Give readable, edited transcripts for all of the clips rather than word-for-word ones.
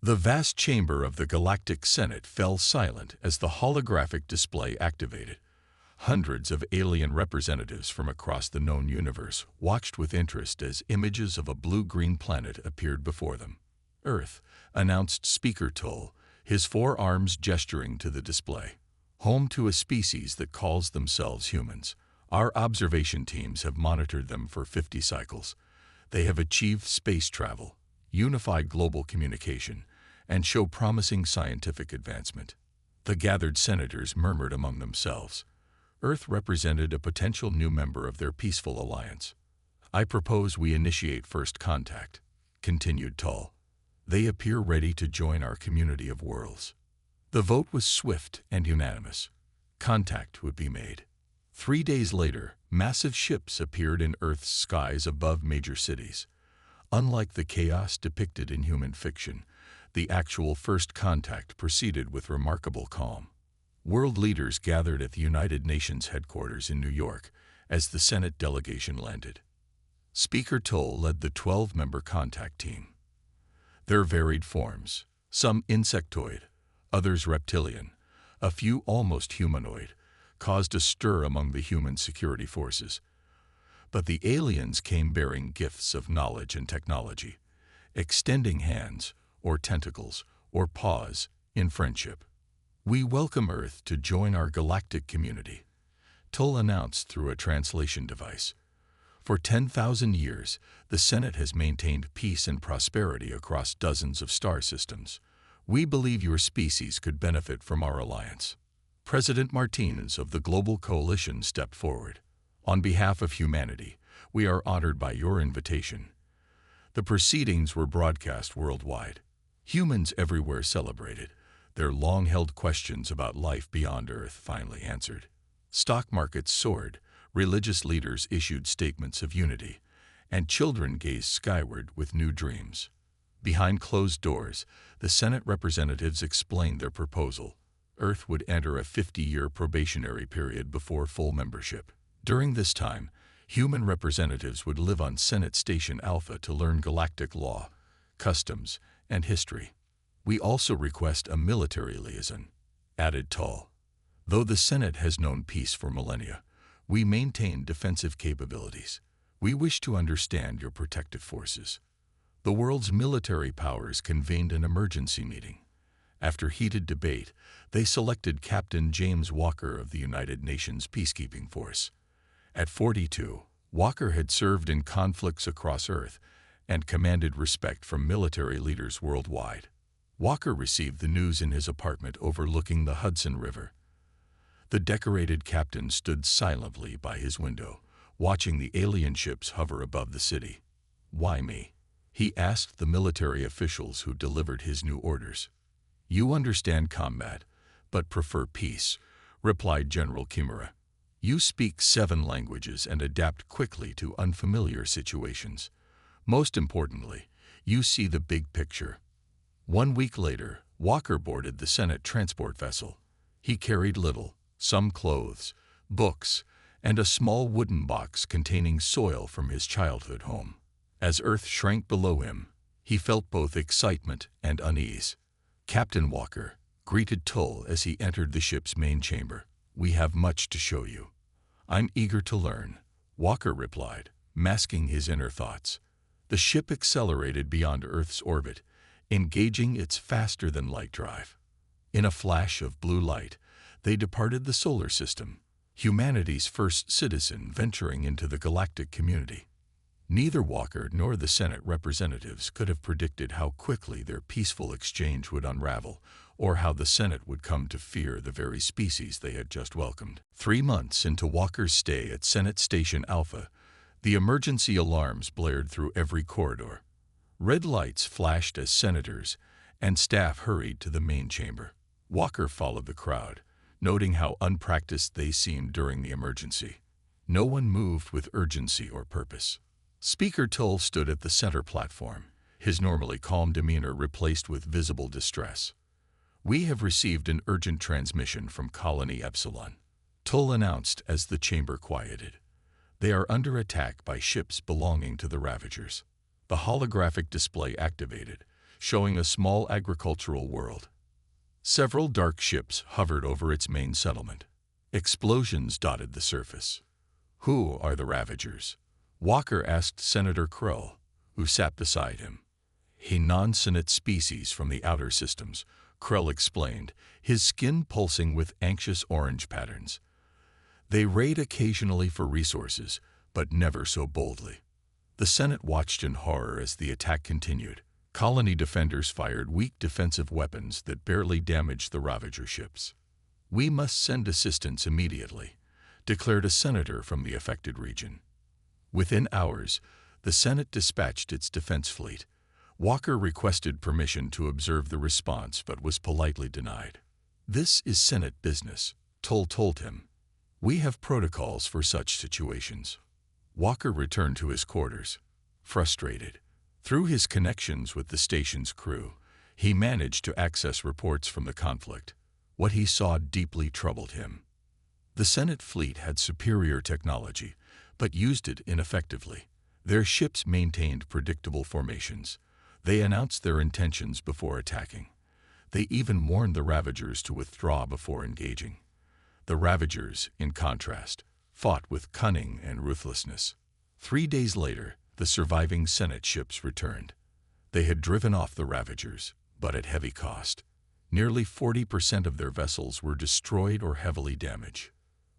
The vast chamber of the Galactic Senate fell silent as the holographic display activated. Hundreds of alien representatives from across the known universe watched with interest as images of a blue-green planet appeared before them. Earth, announced Speaker Tull, his forearms gesturing to the display. Home to a species that calls themselves humans. Our observation teams have monitored them for 50 cycles. They have achieved space travel, unified global communication, and show promising scientific advancement. The gathered senators murmured among themselves. Earth represented a potential new member of their peaceful alliance. I propose we initiate first contact, continued Tull. They appear ready to join our community of worlds. The vote was swift and unanimous. Contact would be made. 3 days later, massive ships appeared in Earth's skies above major cities. Unlike the chaos depicted in human fiction, the actual first contact proceeded with remarkable calm. World leaders gathered at the United Nations headquarters in New York as the Senate delegation landed. Speaker Tull led the 12-member contact team. Their varied forms, some insectoid, others reptilian, a few almost humanoid, caused a stir among the human security forces. But the aliens came bearing gifts of knowledge and technology, extending hands, or tentacles, or paws, in friendship. We welcome Earth to join our galactic community, Tull announced through a translation device. For 10,000 years, the Senate has maintained peace and prosperity across dozens of star systems. We believe your species could benefit from our alliance. President Martinez of the Global Coalition stepped forward. On behalf of humanity, we are honored by your invitation. The proceedings were broadcast worldwide. Humans everywhere celebrated. Their long-held questions about life beyond Earth finally answered. Stock markets soared, religious leaders issued statements of unity, and children gazed skyward with new dreams. Behind closed doors, the Senate representatives explained their proposal. Earth would enter a 50-year probationary period before full membership. During this time, human representatives would live on Senate Station Alpha to learn galactic law, customs, and history. We also request a military liaison, added Tull. Though the Senate has known peace for millennia, we maintain defensive capabilities. We wish to understand your protective forces. The world's military powers convened an emergency meeting. After heated debate, they selected Captain James Walker of the United Nations Peacekeeping Force. At 42, Walker had served in conflicts across Earth and commanded respect from military leaders worldwide. Walker received the news in his apartment overlooking the Hudson River. The decorated captain stood silently by his window, watching the alien ships hover above the city. "Why me?" he asked the military officials who delivered his new orders. "You understand combat, but prefer peace," replied General Kimura. "You speak 7 languages and adapt quickly to unfamiliar situations. Most importantly, you see the big picture." 1 week later, Walker boarded the Senate transport vessel. He carried little, some clothes, books, and a small wooden box containing soil from his childhood home. As Earth shrank below him, he felt both excitement and unease. Captain Walker greeted Tull as he entered the ship's main chamber. "We have much to show you." "I'm eager to learn," Walker replied, masking his inner thoughts. The ship accelerated beyond Earth's orbit, engaging its faster-than-light drive. In a flash of blue light, they departed the solar system, humanity's first citizen venturing into the galactic community. Neither Walker nor the Senate representatives could have predicted how quickly their peaceful exchange would unravel, or how the Senate would come to fear the very species they had just welcomed. 3 months into Walker's stay at Senate Station Alpha, the emergency alarms blared through every corridor. Red lights flashed as senators and staff hurried to the main chamber. Walker followed the crowd, noting how unpracticed they seemed during the emergency. No one moved with urgency or purpose. Speaker Tull stood at the center platform, his normally calm demeanor replaced with visible distress. "We have received an urgent transmission from Colony Epsilon," Tull announced as the chamber quieted. "They are under attack by ships belonging to the Ravagers." The holographic display activated, showing a small agricultural world. Several dark ships hovered over its main settlement. Explosions dotted the surface. "Who are the Ravagers?" Walker asked Senator Krell, who sat beside him. "A non-Senate species from the outer systems," Krell explained, his skin pulsing with anxious orange patterns. "They raid occasionally for resources, but never so boldly." The Senate watched in horror as the attack continued. Colony defenders fired weak defensive weapons that barely damaged the Ravager ships. "We must send assistance immediately," declared a senator from the affected region. Within hours, the Senate dispatched its defense fleet. Walker requested permission to observe the response but was politely denied. "This is Senate business," Toll told him. "We have protocols for such situations." Walker returned to his quarters, frustrated. Through his connections with the station's crew, he managed to access reports from the conflict. What he saw deeply troubled him. The Senate fleet had superior technology, but used it ineffectively. Their ships maintained predictable formations. They announced their intentions before attacking. They even warned the Ravagers to withdraw before engaging. The Ravagers, in contrast, fought with cunning and ruthlessness. 3 days later, the surviving Senate ships returned. They had driven off the Ravagers, but at heavy cost. Nearly 40% of their vessels were destroyed or heavily damaged.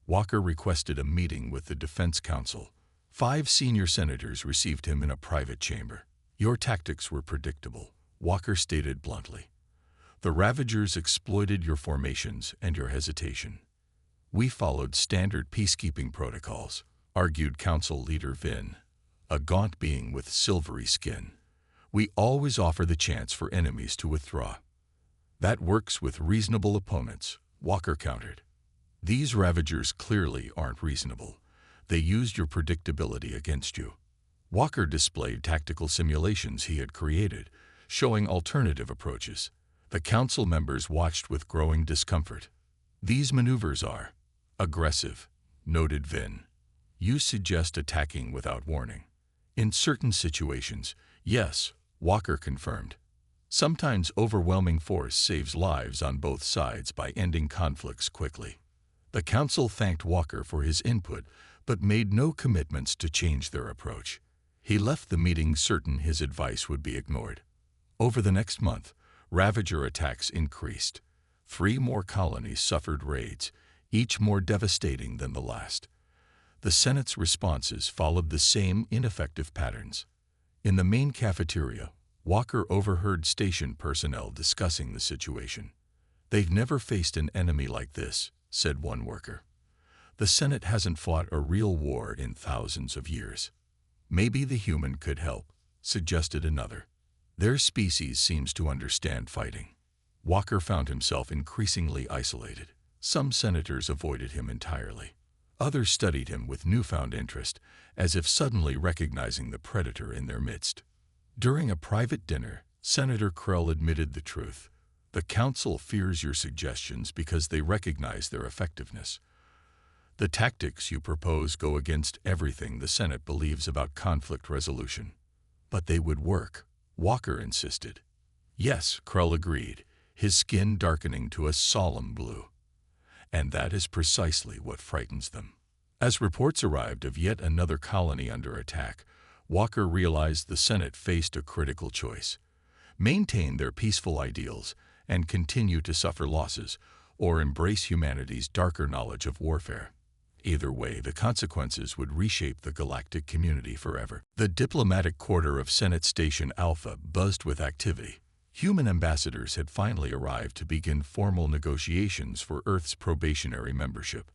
Walker requested a meeting with the Defense Council. 5 senior senators received him in a private chamber. "Your tactics were predictable," Walker stated bluntly. "The Ravagers exploited your formations and your hesitation. We followed standard peacekeeping protocols," argued Council Leader Vin, a gaunt being with silvery skin. "We always offer the chance for enemies to withdraw." "That works with reasonable opponents," Walker countered. "These Ravagers clearly aren't reasonable. They used your predictability against you." Walker displayed tactical simulations he had created, showing alternative approaches. The council members watched with growing discomfort. "These maneuvers are aggressive," noted Vin. "You suggest attacking without warning." "In certain situations, yes," Walker confirmed. "Sometimes overwhelming force saves lives on both sides by ending conflicts quickly." The council thanked Walker for his input, but made no commitments to change their approach. He left the meeting certain his advice would be ignored. Over the next month, Ravager attacks increased. 3 more colonies suffered raids, each more devastating than the last. The Senate's responses followed the same ineffective patterns. In the main cafeteria, Walker overheard station personnel discussing the situation. "They've never faced an enemy like this," said one worker. "The Senate hasn't fought a real war in thousands of years." "Maybe the human could help," suggested another. "Their species seems to understand fighting." Walker found himself increasingly isolated. Some senators avoided him entirely. Others studied him with newfound interest, as if suddenly recognizing the predator in their midst. During a private dinner, Senator Krell admitted the truth. "The council fears your suggestions because they recognize their effectiveness. The tactics you propose go against everything the Senate believes about conflict resolution." "But they would work," Walker insisted. "Yes," Krell agreed, his skin darkening to a solemn blue. "And that is precisely what frightens them." As reports arrived of yet another colony under attack, Walker realized the Senate faced a critical choice: maintain their peaceful ideals and continue to suffer losses, or embrace humanity's darker knowledge of warfare. Either way, the consequences would reshape the galactic community forever. The diplomatic quarter of Senate Station Alpha buzzed with activity. Human ambassadors had finally arrived to begin formal negotiations for Earth's probationary membership.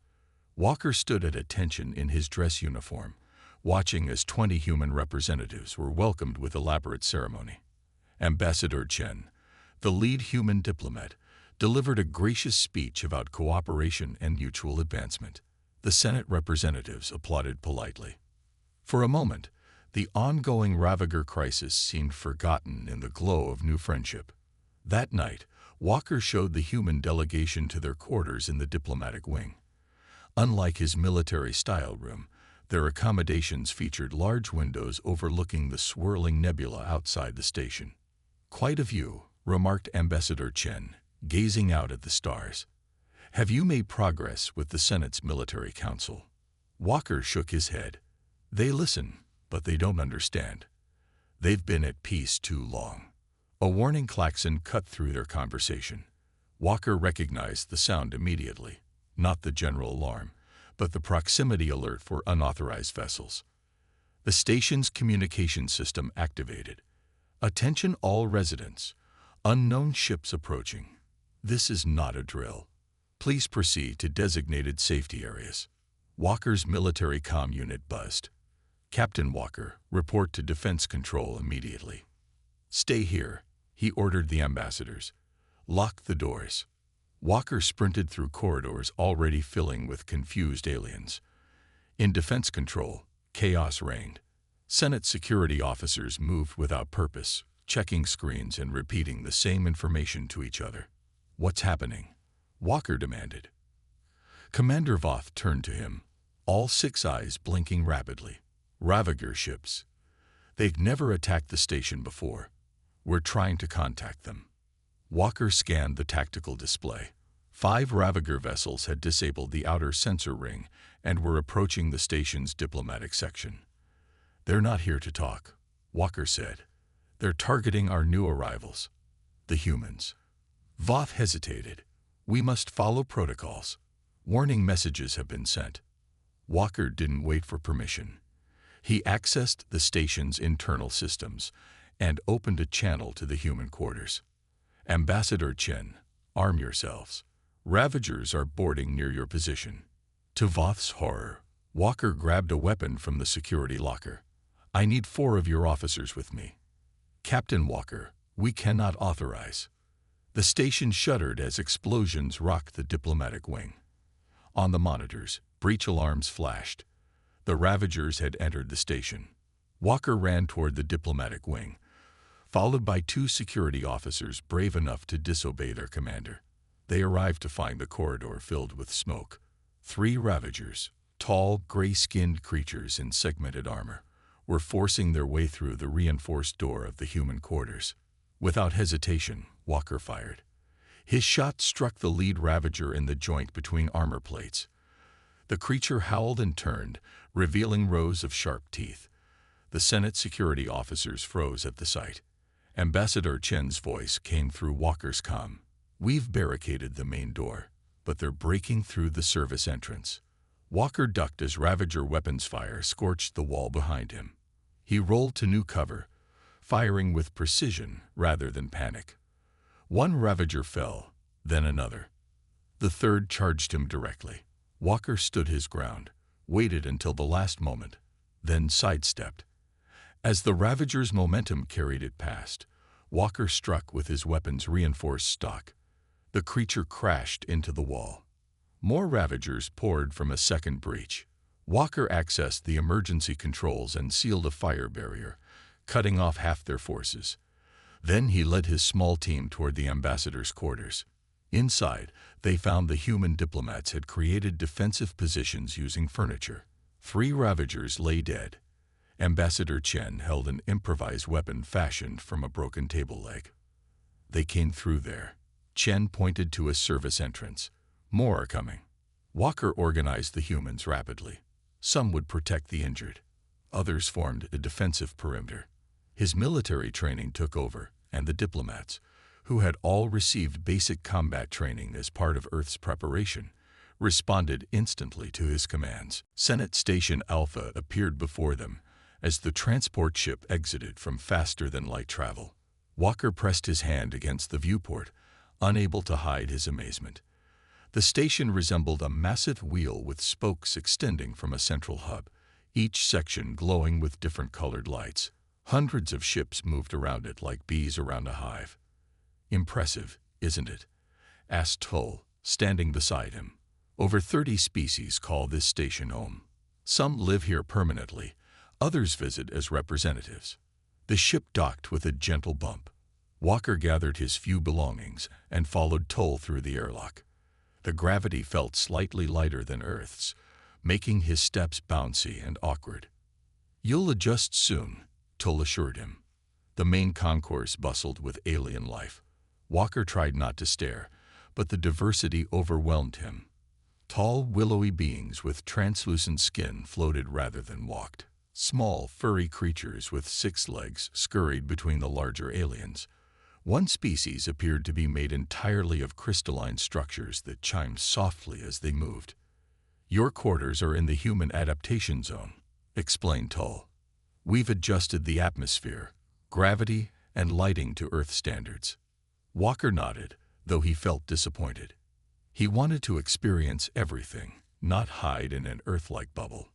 Walker stood at attention in his dress uniform, watching as 20 human representatives were welcomed with elaborate ceremony. Ambassador Chen, the lead human diplomat, delivered a gracious speech about cooperation and mutual advancement. The Senate representatives applauded politely. For a moment, the ongoing Ravager crisis seemed forgotten in the glow of new friendship. That night, Walker showed the human delegation to their quarters in the diplomatic wing. Unlike his military-style room, their accommodations featured large windows overlooking the swirling nebula outside the station. "Quite a view," remarked Ambassador Chen, gazing out at the stars. "Have you made progress with the Senate's military council?" Walker shook his head. "They listen, but they don't understand. They've been at peace too long." A warning klaxon cut through their conversation. Walker recognized the sound immediately, not the general alarm, but the proximity alert for unauthorized vessels. The station's communication system activated. "Attention all residents. Unknown ships approaching. This is not a drill. Please proceed to designated safety areas." Walker's military comm unit buzzed. "Captain Walker, report to Defense Control immediately." "Stay here," he ordered the ambassadors. "Lock the doors." Walker sprinted through corridors already filling with confused aliens. In Defense Control, chaos reigned. Senate security officers moved without purpose, checking screens and repeating the same information to each other. "What's happening?" Walker demanded. Commander Voth turned to him, all 6 eyes blinking rapidly. "Ravager ships. They've never attacked the station before. We're trying to contact them." Walker scanned the tactical display. 5 Ravager vessels had disabled the outer sensor ring and were approaching the station's diplomatic section. "They're not here to talk," Walker said. "They're targeting our new arrivals, the humans." Voth hesitated. "We must follow protocols. Warning messages have been sent." Walker didn't wait for permission. He accessed the station's internal systems and opened a channel to the human quarters. "Ambassador Chen, arm yourselves. Ravagers are boarding near your position." To Voth's horror, Walker grabbed a weapon from the security locker. "I need 4 of your officers with me." "Captain Walker, we cannot authorize." The station shuddered as explosions rocked the diplomatic wing. On the monitors, breach alarms flashed. The Ravagers had entered the station. Walker ran toward the diplomatic wing, followed by 2 security officers brave enough to disobey their commander. They arrived to find the corridor filled with smoke. 3 Ravagers, tall, gray-skinned creatures in segmented armor, were forcing their way through the reinforced door of the human quarters. Without hesitation, Walker fired. His shot struck the lead Ravager in the joint between armor plates. The creature howled and turned, revealing rows of sharp teeth. The Senate security officers froze at the sight. Ambassador Chen's voice came through Walker's comm. "We've barricaded the main door, but they're breaking through the service entrance." Walker ducked as Ravager weapons fire scorched the wall behind him. He rolled to new cover, firing with precision rather than panic. 1 Ravager fell, then another. The 3rd charged him directly. Walker stood his ground, waited until the last moment, then sidestepped. As the Ravager's momentum carried it past, Walker struck with his weapon's reinforced stock. The creature crashed into the wall. More Ravagers poured from a second breach. Walker accessed the emergency controls and sealed a fire barrier, cutting off half their forces. Then he led his small team toward the ambassador's quarters. Inside, they found the human diplomats had created defensive positions using furniture. 3 Ravagers lay dead. Ambassador Chen held an improvised weapon fashioned from a broken table leg. "They came through there." Chen pointed to a service entrance. "More are coming." Walker organized the humans rapidly. Some would protect the injured. Others formed a defensive perimeter. His military training took over, and the diplomats, who had all received basic combat training as part of Earth's preparation, responded instantly to his commands. Senate Station Alpha appeared before them as the transport ship exited from faster-than-light travel. Walker pressed his hand against the viewport, unable to hide his amazement. The station resembled a massive wheel with spokes extending from a central hub, each section glowing with different colored lights. Hundreds of ships moved around it like bees around a hive. "Impressive, isn't it?" asked Tull, standing beside him. "Over 30 species call this station home. Some live here permanently, others visit as representatives." The ship docked with a gentle bump. Walker gathered his few belongings and followed Tull through the airlock. The gravity felt slightly lighter than Earth's, making his steps bouncy and awkward. "You'll adjust soon," Tull assured him. The main concourse bustled with alien life. Walker tried not to stare, but the diversity overwhelmed him. Tall, willowy beings with translucent skin floated rather than walked. Small, furry creatures with 6 legs scurried between the larger aliens. One species appeared to be made entirely of crystalline structures that chimed softly as they moved. "Your quarters are in the human adaptation zone," explained Tull. "We've adjusted the atmosphere, gravity, and lighting to Earth standards." Walker nodded, though he felt disappointed. He wanted to experience everything, not hide in an Earth-like bubble.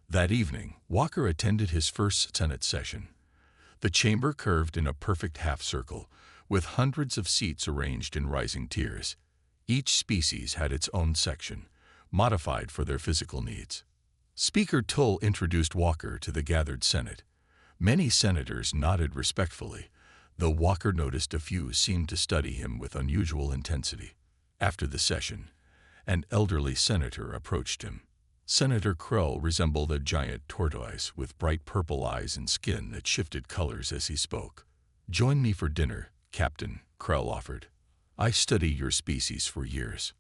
That evening, Walker attended his first Senate session. The chamber curved in a perfect half-circle, with hundreds of seats arranged in rising tiers. Each species had its own section, modified for their physical needs. Speaker Tull introduced Walker to the gathered Senate. Many senators nodded respectfully, though Walker noticed a few seemed to study him with unusual intensity. After the session, an elderly senator approached him. Senator Krell resembled a giant tortoise with bright purple eyes and skin that shifted colors as he spoke. "Join me for dinner, Captain," Krell offered. "I study your species for years."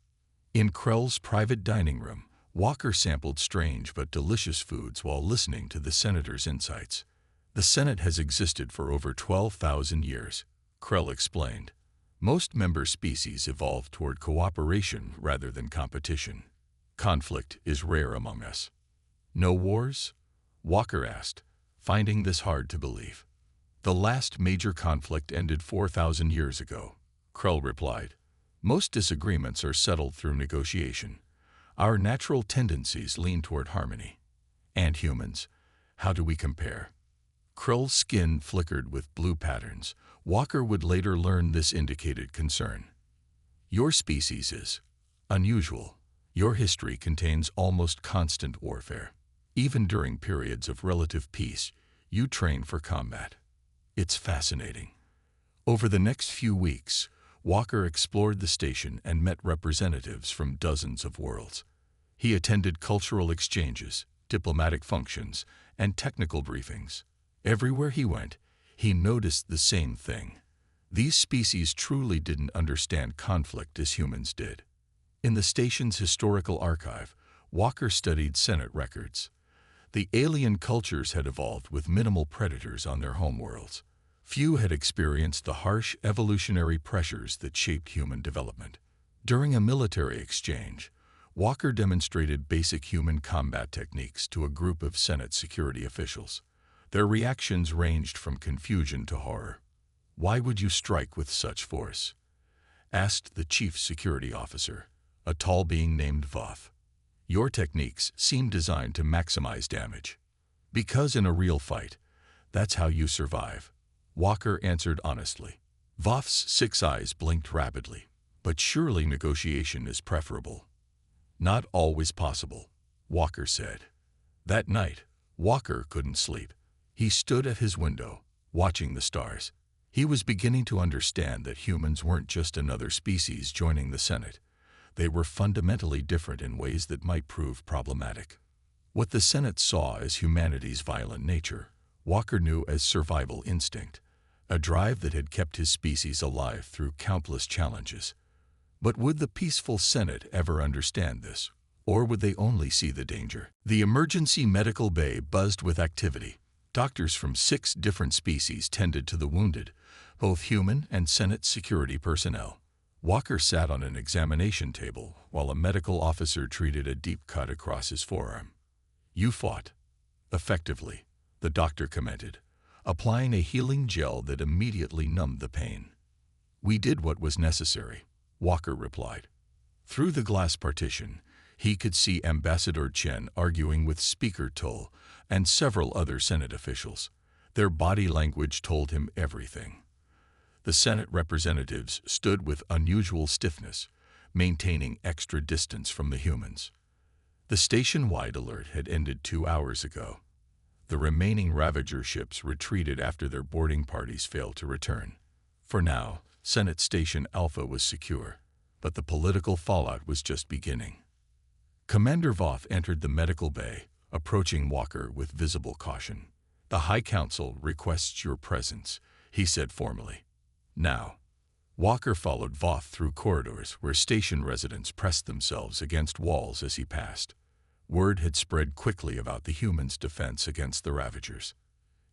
In Krell's private dining room, Walker sampled strange but delicious foods while listening to the senator's insights. "The Senate has existed for over 12,000 years," Krell explained. "Most member species evolved toward cooperation rather than competition. Conflict is rare among us." "No wars?" Walker asked, finding this hard to believe. "The last major conflict ended 4,000 years ago," Krell replied. "Most disagreements are settled through negotiation. Our natural tendencies lean toward harmony. And humans, how do we compare?" Krell's skin flickered with blue patterns. Walker would later learn this indicated concern. "Your species is unusual. Your history contains almost constant warfare. Even during periods of relative peace, you train for combat. It's fascinating." Over the next few weeks, Walker explored the station and met representatives from dozens of worlds. He attended cultural exchanges, diplomatic functions, and technical briefings. Everywhere he went, he noticed the same thing. These species truly didn't understand conflict as humans did. In the station's historical archive, Walker studied Senate records. The alien cultures had evolved with minimal predators on their homeworlds. Few had experienced the harsh evolutionary pressures that shaped human development. During a military exchange, Walker demonstrated basic human combat techniques to a group of Senate security officials. Their reactions ranged from confusion to horror. "Why would you strike with such force?" asked the chief security officer, a tall being named Voth. "Your techniques seem designed to maximize damage." "Because in a real fight, that's how you survive," Walker answered honestly. Voth's 6 eyes blinked rapidly. "But surely negotiation is preferable." "Not always possible," Walker said. That night, Walker couldn't sleep. He stood at his window, watching the stars. He was beginning to understand that humans weren't just another species joining the Senate. They were fundamentally different in ways that might prove problematic. What the Senate saw as humanity's violent nature, Walker knew as survival instinct, a drive that had kept his species alive through countless challenges. But would the peaceful Senate ever understand this? Or would they only see the danger? The emergency medical bay buzzed with activity. Doctors from 6 different species tended to the wounded, both human and Senate security personnel. Walker sat on an examination table while a medical officer treated a deep cut across his forearm. "You fought effectively," the doctor commented, applying a healing gel that immediately numbed the pain. "We did what was necessary," Walker replied. Through the glass partition, he could see Ambassador Chen arguing with Speaker Tull and several other Senate officials. Their body language told him everything. The Senate representatives stood with unusual stiffness, maintaining extra distance from the humans. The station-wide alert had ended 2 hours ago. The remaining Ravager ships retreated after their boarding parties failed to return. For now, Senate Station Alpha was secure, but the political fallout was just beginning. Commander Voth entered the medical bay, approaching Walker with visible caution. "The High Council requests your presence," he said formally. "Now." Walker followed Voth through corridors where station residents pressed themselves against walls as he passed. Word had spread quickly about the humans' defense against the Ravagers.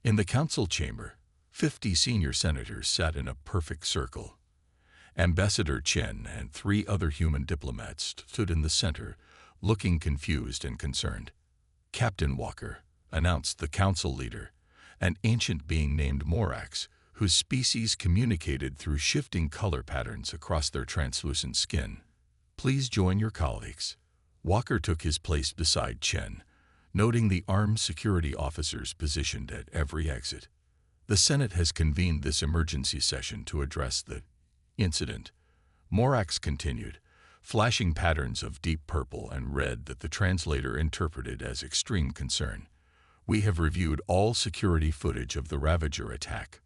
In the council chamber, 50 senior senators sat in a perfect circle. Ambassador Chen and 3 other human diplomats stood in the center, looking confused and concerned. "Captain Walker," announced the council leader, an ancient being named Morax, whose species communicated through shifting color patterns across their translucent skin. "Please join your colleagues." Walker took his place beside Chen, noting the armed security officers positioned at every exit. "The Senate has convened this emergency session to address the incident," Morax continued, flashing patterns of deep purple and red that the translator interpreted as extreme concern. "We have reviewed all security footage of the Ravager attack."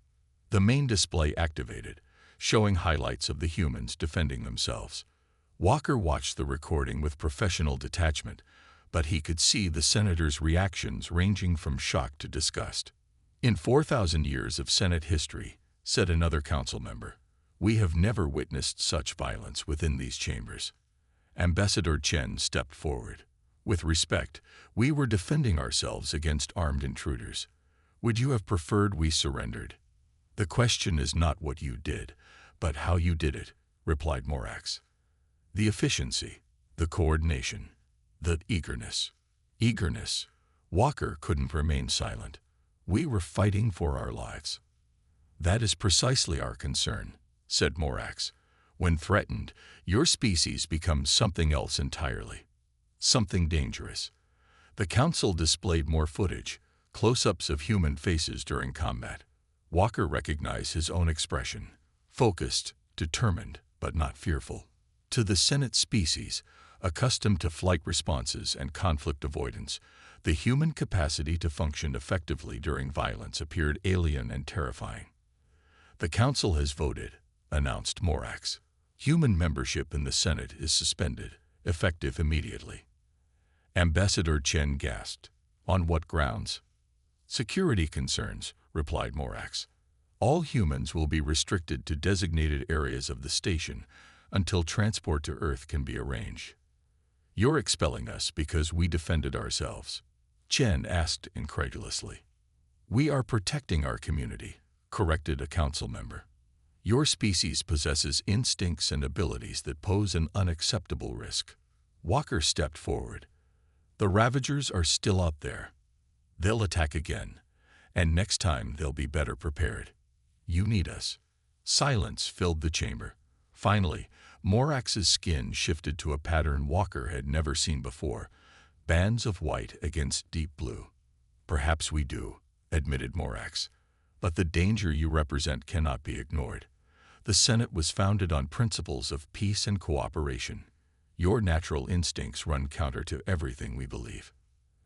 The main display activated, showing highlights of the humans defending themselves. Walker watched the recording with professional detachment, but he could see the senators' reactions ranging from shock to disgust. "In 4,000 years of Senate history," said another council member, "we have never witnessed such violence within these chambers." Ambassador Chen stepped forward. "With respect, we were defending ourselves against armed intruders. Would you have preferred we surrendered?" "The question is not what you did, but how you did it," replied Morax. "The efficiency, the coordination, the eagerness." Eagerness. Walker couldn't remain silent. "We were fighting for our lives." "That is precisely our concern," said Morax. "When threatened, your species becomes something else entirely. Something dangerous." The council displayed more footage, close-ups of human faces during combat. Walker recognized his own expression, focused, determined, but not fearful. To the Senate species, accustomed to flight responses and conflict avoidance, the human capacity to function effectively during violence appeared alien and terrifying. "The Council has voted," announced Morax. "Human membership in the Senate is suspended, effective immediately." Ambassador Chen gasped. "On what grounds?" "Security concerns," replied Morax. "All humans will be restricted to designated areas of the station until transport to Earth can be arranged." "You're expelling us because we defended ourselves?" Chen asked incredulously. "We are protecting our community," corrected a council member. "Your species possesses instincts and abilities that pose an unacceptable risk." Walker stepped forward. "The Ravagers are still out there. They'll attack again, and next time they'll be better prepared. You need us." Silence filled the chamber. Finally, Morax's skin shifted to a pattern Walker had never seen before, bands of white against deep blue. "Perhaps we do," admitted Morax, "but the danger you represent cannot be ignored. The Senate was founded on principles of peace and cooperation. Your natural instincts run counter to everything we believe."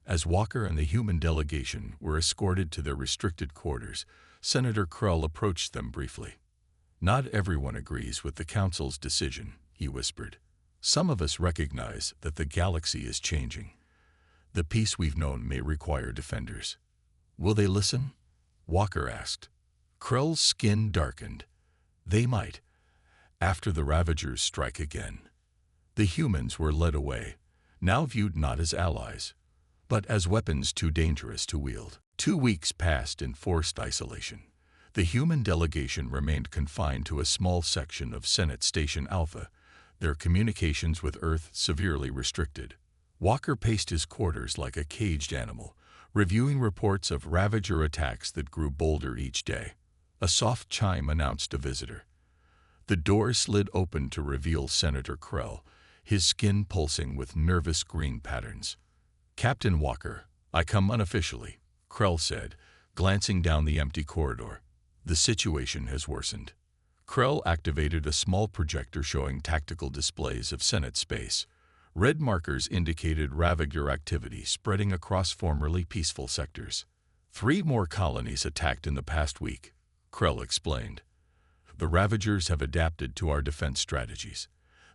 As Walker and the human delegation were escorted to their restricted quarters, Senator Krull approached them briefly. "Not everyone agrees with the Council's decision," he whispered. "Some of us recognize that the galaxy is changing. The peace we've known may require defenders." "Will they listen?" Walker asked. Krull's skin darkened. "They might, after the Ravagers strike again." The humans were led away, now viewed not as allies, but as weapons too dangerous to wield. 2 weeks passed in forced isolation. The human delegation remained confined to a small section of Senate Station Alpha, their communications with Earth severely restricted. Walker paced his quarters like a caged animal, reviewing reports of Ravager attacks that grew bolder each day. A soft chime announced a visitor. The door slid open to reveal Senator Krull, his skin pulsing with nervous green patterns. "Captain Walker, I come unofficially," Krull said, glancing down the empty corridor. "The situation has worsened." Krull activated a small projector showing tactical displays of Senate space. Red markers indicated Ravager activity spreading across formerly peaceful sectors. 3 more colonies attacked in the past week," Krull explained. "The Ravagers have adapted to our defense strategies.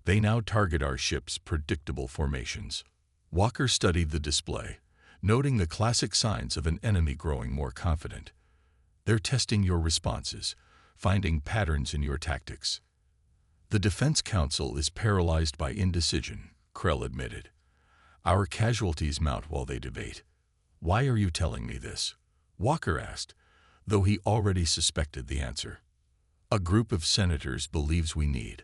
They now target our ships' predictable formations." Walker studied the display, noting the classic signs of an enemy growing more confident. They're testing your responses, finding patterns in your tactics. The Defense Council is paralyzed by indecision, Krell admitted. Our casualties mount while they debate. Why are you telling me this? Walker asked, though he already suspected the answer. A group of senators believes we need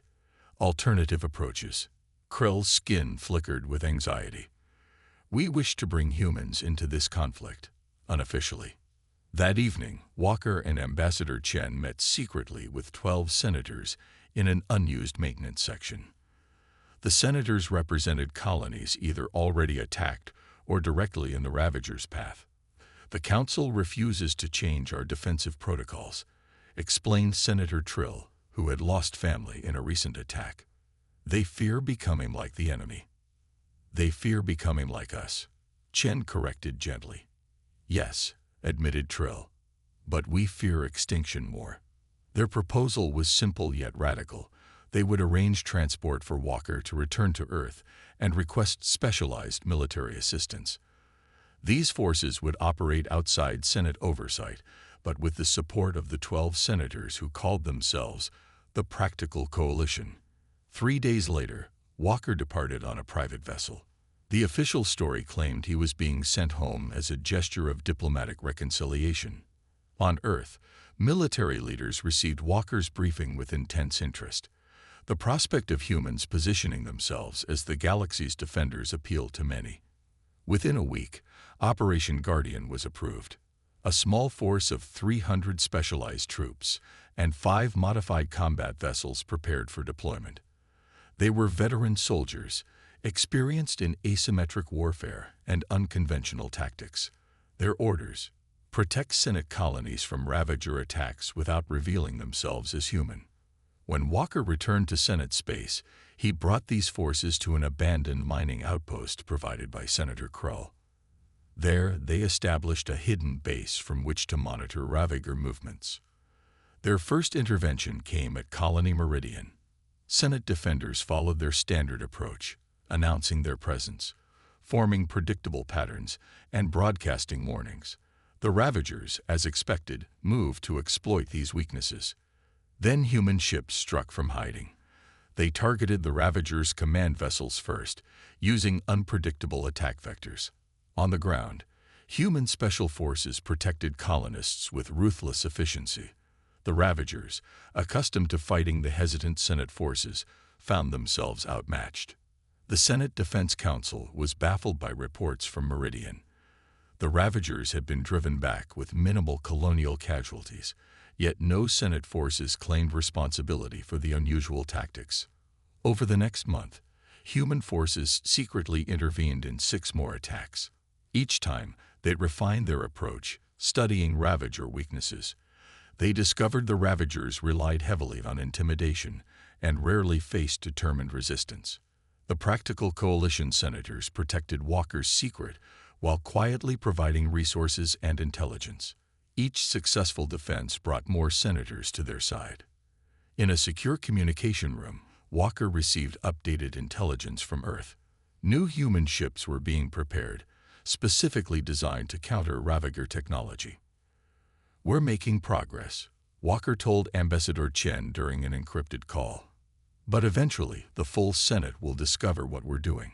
alternative approaches. Krell's skin flickered with anxiety. We wish to bring humans into this conflict, unofficially. That evening, Walker and Ambassador Chen met secretly with 12 senators in an unused maintenance section. The senators represented colonies either already attacked or directly in the Ravagers' path. The Council refuses to change our defensive protocols, explained Senator Trill, who had lost family in a recent attack. They fear becoming like the enemy. They fear becoming like us, Chen corrected gently. Yes, admitted Trill, but we fear extinction more. Their proposal was simple yet radical. They would arrange transport for Walker to return to Earth and request specialized military assistance. These forces would operate outside Senate oversight, but with the support of the 12 senators who called themselves the Practical Coalition. 3 days later, Walker departed on a private vessel. The official story claimed he was being sent home as a gesture of diplomatic reconciliation. On Earth, military leaders received Walker's briefing with intense interest. The prospect of humans positioning themselves as the galaxy's defenders appealed to many. Within a week, Operation Guardian was approved. A small force of 300 specialized troops and 5 modified combat vessels prepared for deployment. They were veteran soldiers, experienced in asymmetric warfare and unconventional tactics. Their orders: protect Senate colonies from Ravager attacks without revealing themselves as human. When Walker returned to Senate space, he brought these forces to an abandoned mining outpost provided by Senator Krell. There, they established a hidden base from which to monitor Ravager movements. Their first intervention came at Colony Meridian. Senate defenders followed their standard approach, announcing their presence, forming predictable patterns, and broadcasting warnings. The Ravagers, as expected, moved to exploit these weaknesses. Then human ships struck from hiding. They targeted the Ravagers' command vessels first, using unpredictable attack vectors. On the ground, human special forces protected colonists with ruthless efficiency. The Ravagers, accustomed to fighting the hesitant Senate forces, found themselves outmatched. The Senate Defense Council was baffled by reports from Meridian. The Ravagers had been driven back with minimal colonial casualties, yet no Senate forces claimed responsibility for the unusual tactics. Over the next month, human forces secretly intervened in 6 more attacks. Each time, they refined their approach, studying Ravager weaknesses. They discovered the Ravagers relied heavily on intimidation and rarely faced determined resistance. The Practical Coalition senators protected Walker's secret while quietly providing resources and intelligence. Each successful defense brought more senators to their side. In a secure communication room, Walker received updated intelligence from Earth. New human ships were being prepared, specifically designed to counter Ravager technology. We're making progress, Walker told Ambassador Chen during an encrypted call. But eventually, the full Senate will discover what we're doing.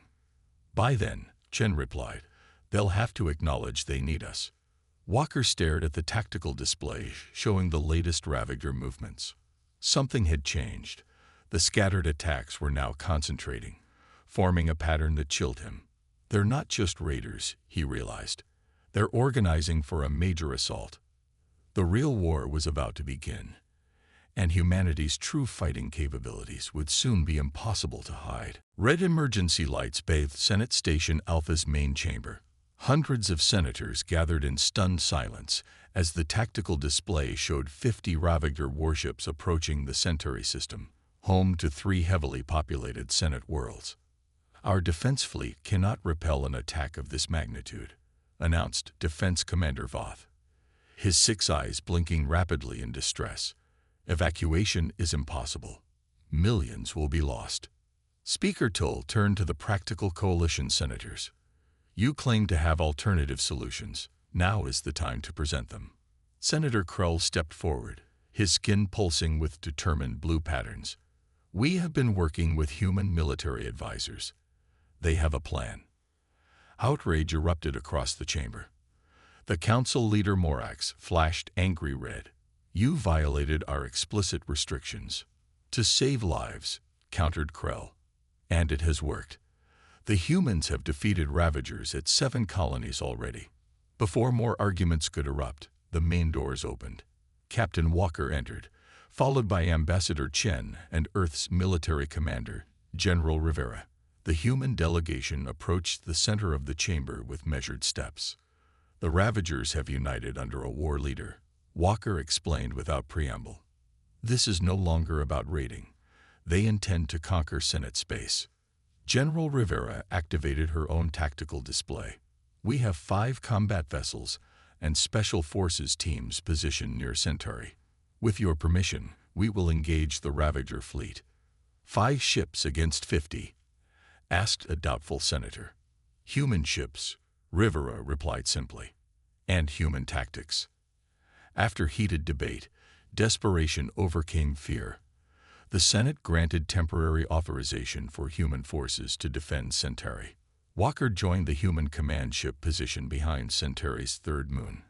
By then, Chen replied, they'll have to acknowledge they need us. Walker stared at the tactical display showing the latest Ravager movements. Something had changed. The scattered attacks were now concentrating, forming a pattern that chilled him. They're not just raiders, he realized. They're organizing for a major assault. The real war was about to begin, and humanity's true fighting capabilities would soon be impossible to hide. Red emergency lights bathed Senate Station Alpha's main chamber. Hundreds of senators gathered in stunned silence as the tactical display showed 50 Ravager warships approaching the Centauri system, home to 3 heavily populated Senate worlds. Our defense fleet cannot repel an attack of this magnitude, announced Defense Commander Voth, his 6 eyes blinking rapidly in distress. Evacuation is impossible. Millions will be lost. Speaker Tull turned to the Practical Coalition senators. You claim to have alternative solutions. Now is the time to present them. Senator Krull stepped forward, his skin pulsing with determined blue patterns. We have been working with human military advisors. They have a plan. Outrage erupted across the chamber. The council leader Morax flashed angry red. You violated our explicit restrictions. To save lives, countered Krell. And it has worked. The humans have defeated Ravagers at 7 colonies already. Before more arguments could erupt, the main doors opened. Captain Walker entered, followed by Ambassador Chen and Earth's military commander, General Rivera. The human delegation approached the center of the chamber with measured steps. The Ravagers have united under a war leader, Walker explained without preamble. This is no longer about raiding. They intend to conquer Senate space. General Rivera activated her own tactical display. We have 5 combat vessels and special forces teams positioned near Centauri. With your permission, we will engage the Ravager fleet. 5 ships against 50, asked a doubtful senator. Human ships, Rivera replied simply, and human tactics. After heated debate, desperation overcame fear. The Senate granted temporary authorization for human forces to defend Centauri. Walker joined the human command ship positioned behind Centauri's 3rd moon.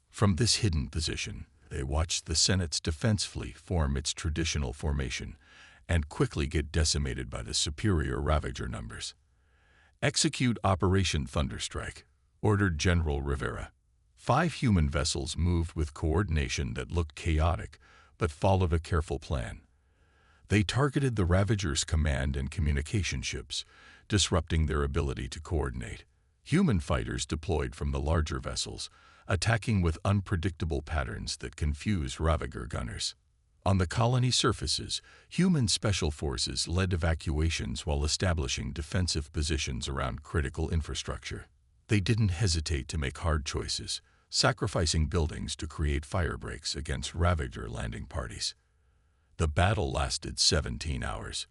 From this hidden position, they watched the Senate's defense fleet form its traditional formation and quickly get decimated by the superior Ravager numbers. Execute Operation Thunderstrike, ordered General Rivera. 5 human vessels moved with coordination that looked chaotic, but followed a careful plan. They targeted the Ravagers' command and communication ships, disrupting their ability to coordinate. Human fighters deployed from the larger vessels, attacking with unpredictable patterns that confuse Ravager gunners. On the colony surfaces, human special forces led evacuations while establishing defensive positions around critical infrastructure. They didn't hesitate to make hard choices, sacrificing buildings to create firebreaks against Ravager landing parties. The battle lasted 17 hours.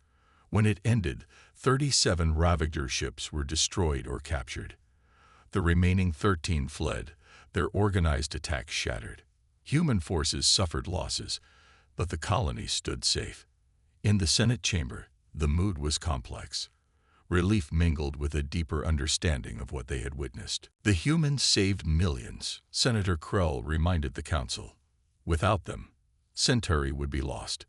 When it ended, 37 Ravager ships were destroyed or captured. The remaining 13 fled, their organized attacks shattered. Human forces suffered losses, but the colony stood safe. In the Senate chamber, the mood was complex. Relief mingled with a deeper understanding of what they had witnessed. The humans saved millions, Senator Krull reminded the council. Without them, Centauri would be lost.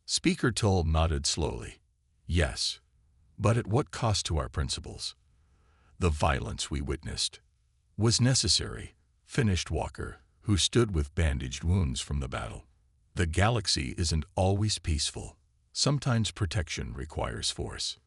Speaker Tull nodded slowly. Yes, but at what cost to our principles? The violence we witnessed was necessary, finished Walker, who stood with bandaged wounds from the battle. The galaxy isn't always peaceful. Sometimes protection requires force.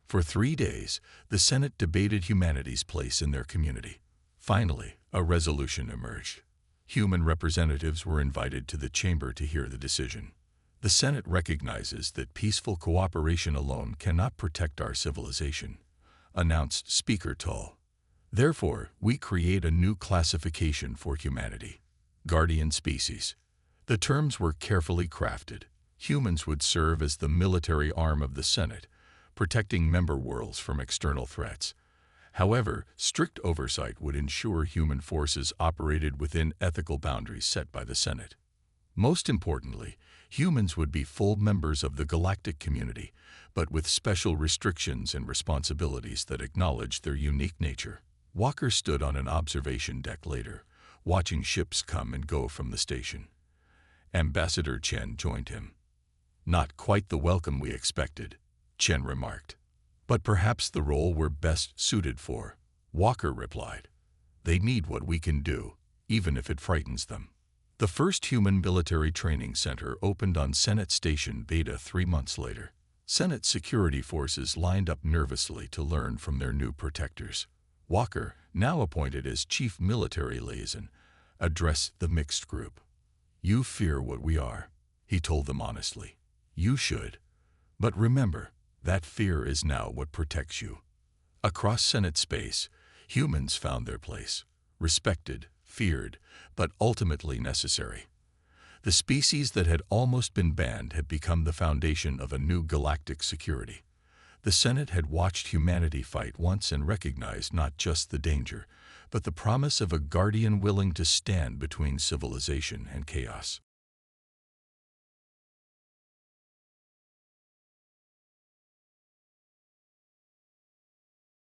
For 3 days, the Senate debated humanity's place in their community. Finally, a resolution emerged. Human representatives were invited to the chamber to hear the decision. The Senate recognizes that peaceful cooperation alone cannot protect our civilization, announced Speaker Tull. Therefore, we create a new classification for humanity, Guardian Species. The terms were carefully crafted. Humans would serve as the military arm of the Senate, protecting member worlds from external threats. However, strict oversight would ensure human forces operated within ethical boundaries set by the Senate. Most importantly, humans would be full members of the galactic community, but with special restrictions and responsibilities that acknowledge their unique nature. Walker stood on an observation deck later, watching ships come and go from the station. Ambassador Chen joined him. Not quite the welcome we expected, Chen remarked. But perhaps the role we're best suited for, Walker replied. They need what we can do, even if it frightens them. The first human military training center opened on Senate Station Beta 3 months later. Senate security forces lined up nervously to learn from their new protectors. Walker, now appointed as chief military liaison, addressed the mixed group. You fear what we are, he told them honestly. You should. But remember, that fear is now what protects you. Across Senate space, humans found their place, respected, feared, but ultimately necessary. The species that had almost been banned had become the foundation of a new galactic security. The Senate had watched humanity fight once and recognized not just the danger, but the promise of a guardian willing to stand between civilization and chaos.